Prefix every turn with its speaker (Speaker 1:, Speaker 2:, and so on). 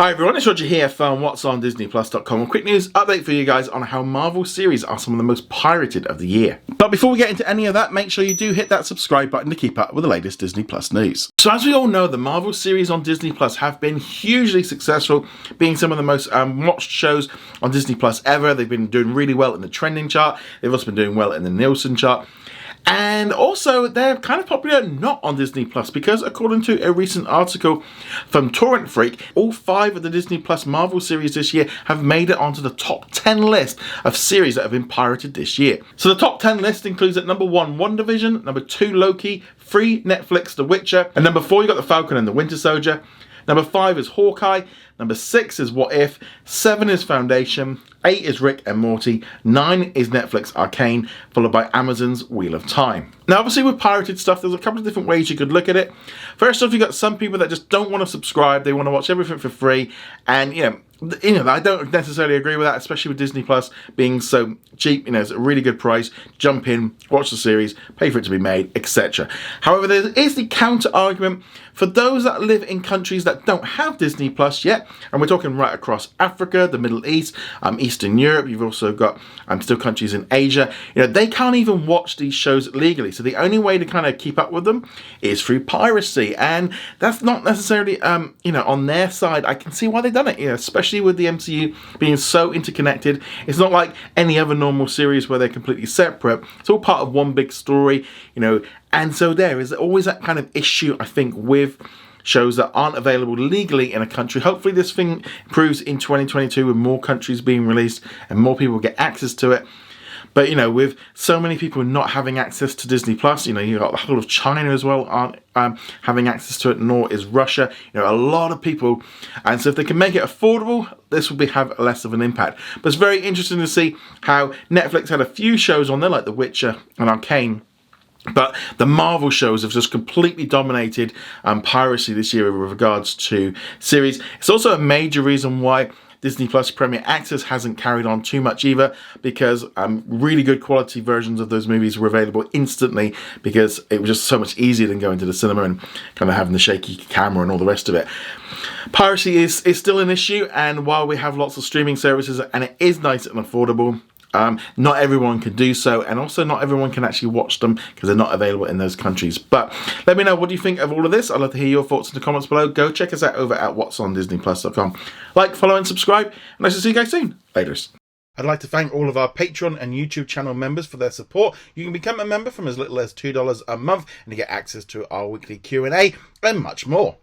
Speaker 1: Hi everyone, it's Roger here from What's on DisneyPlus.com. A quick news update for you guys on how Marvel series are some of the most pirated of the year. But before we get into any of that, make sure you do hit that subscribe button to keep up with the latest Disney Plus news. So as we all know, the Marvel series on Disney Plus have been hugely successful, being some of the most watched shows on Disney Plus ever. They've been doing really well in the trending chart. They've also been doing well in the Nielsen chart. And also, they're kind of popular not on Disney Plus because, according to a recent article from Torrent Freak, all 5 of the Disney Plus Marvel series this year have made it onto the top 10 list of series that have been pirated this year. So the top 10 list includes at number 1, WandaVision, number 2, Loki, 3, Netflix, The Witcher, and number 4, you got The Falcon and the Winter Soldier. Number 5 is Hawkeye, number 6 is What If, 7 is Foundation, 8 is Rick and Morty, 9 is Netflix Arcane, followed by Amazon's Wheel of Time. Now obviously with pirated stuff, there's a couple of different ways you could look at it. First off, you've got some people that just don't want to subscribe, they want to watch everything for free, and you know, I don't necessarily agree with that, especially with Disney Plus being so cheap. You know, it's a really good price. Jump in, watch the series, pay for it to be made, etc. However, there is the counter argument for those that live in countries that don't have Disney Plus yet, and we're talking right across Africa, the Middle East, Eastern Europe. You've also got still countries in Asia. You know, they can't even watch these shows legally, so the only way to kind of keep up with them is through piracy, and that's not necessarily you know, on their side. I can see why they've done it, you know, especially with the MCU being so interconnected. It's not like any other normal series where they're completely separate. It's all part of one big story, you know, and so there is always that kind of issue, I think, with shows that aren't available legally in a country. Hopefully this thing improves in 2022 with more countries being released and more people get access to it. But, you know, with so many people not having access to Disney Plus, you know, you've got the whole of China as well aren't having access to it, nor is Russia. You know, a lot of people. And so if they can make it affordable, this will have less of an impact. But it's very interesting to see how Netflix had a few shows on there, like The Witcher and Arcane. But the Marvel shows have just completely dominated piracy this year with regards to series. It's also a major reason why Disney Plus Premier Access hasn't carried on too much either, because really good quality versions of those movies were available instantly because it was just so much easier than going to the cinema and kind of having the shaky camera and all the rest of it. Piracy is still an issue, and while we have lots of streaming services and it is nice and affordable, not everyone can do so, and also not everyone can actually watch them because they're not available in those countries. But let me know, what do you think of all of this? I'd love to hear your thoughts in the comments below. Go check us out over at whatsondisneyplus.com. Like, follow and subscribe, and nice to see you guys soon. Laters. I'd like to thank all of our Patreon and YouTube channel members for their support. You can become a member from as little as $2 a month and you get access to our weekly Q&A and much more.